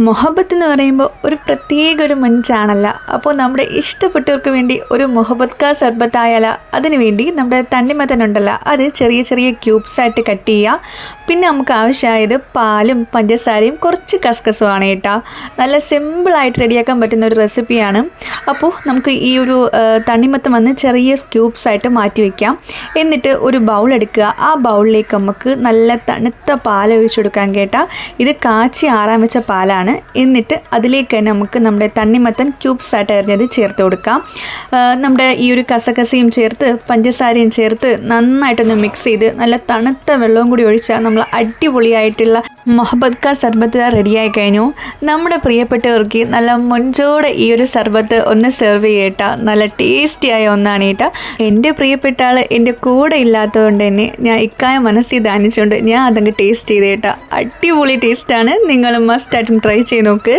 മൊഹബത്ത് എന്ന് പറയുമ്പോൾ ഒരു പ്രത്യേക ഒരു മഞ്ചാണല്ല. അപ്പോൾ നമ്മുടെ ഇഷ്ടപ്പെട്ടവർക്ക് വേണ്ടി ഒരു മൊഹബത്ത് കാ സർബത്ത് ആയാല അതിനു വേണ്ടി നമ്മുടെ തണ്ണിമത്തനുണ്ടല്ലോ അത് ചെറിയ ചെറിയ ക്യൂബ്സായിട്ട് കട്ട് ചെയ്യുക. പിന്നെ നമുക്ക് ആവശ്യമായത് പാലും പഞ്ചസാരയും കുറച്ച് കസ്കസുമാണ് കേട്ടോ. നല്ല സിമ്പിളായിട്ട് റെഡിയാക്കാൻ പറ്റുന്ന ഒരു റെസിപ്പിയാണ്. അപ്പോൾ നമുക്ക് ഈ ഒരു തണ്ണിമത്തം വന്ന് ചെറിയ ക്യൂബ്സായിട്ട് മാറ്റി വയ്ക്കാം. എന്നിട്ട് ഒരു ബൗൾ എടുക്കുക. ആ ബൗളിലേക്ക് നമുക്ക് നല്ല തണുത്ത പാൽ ഒഴിച്ചു കൊടുക്കാൻ കേട്ടോ. ഇത് കാച്ചി ആറാൻ വെച്ച പാലാണ്. എന്നിട്ട് അതിലേക്ക് തന്നെ നമുക്ക് നമ്മുടെ തണ്ണിമത്തൻ ക്യൂബ്സായിട്ട് അരിഞ്ഞത് ചേർത്ത് കൊടുക്കാം. നമ്മുടെ ഈ ഒരു കസകസയും ചേർത്ത് പഞ്ചസാരയും ചേർത്ത് നന്നായിട്ടൊന്ന് മിക്സ് ചെയ്ത് നല്ല തണുത്ത വെള്ളവും കൂടി ഒഴിച്ചാൽ നമ്മൾ അടിപൊളിയായിട്ടുള്ള മൊഹബത്ത് കാ സർബത്ത് റെഡിയായി കഴിഞ്ഞു. നമ്മുടെ പ്രിയപ്പെട്ടവർക്ക് നല്ല മൊഞ്ചോടെ ഈ ഒരു സർബത്ത് ഒന്ന് സെർവ് ചെയ്യട്ടാ. നല്ല ടേസ്റ്റിയായ ഒന്നാണ് കേട്ടോ. എൻ്റെ പ്രിയപ്പെട്ട ആൾ എൻ്റെ കൂടെ ഇല്ലാത്തതുകൊണ്ട് തന്നെ ഞാൻ ഇക്കായ മനസ്സിൽ ധാനിച്ചുകൊണ്ട് ഞാൻ അതങ്ങ് ടേസ്റ്റ് ചെയ്ത് കേട്ടോ. അടിപൊളി ടേസ്റ്റാണ്. നിങ്ങൾ മസ്റ്റായിട്ടും ട്രൈ ചെയ്ത് നോക്ക്.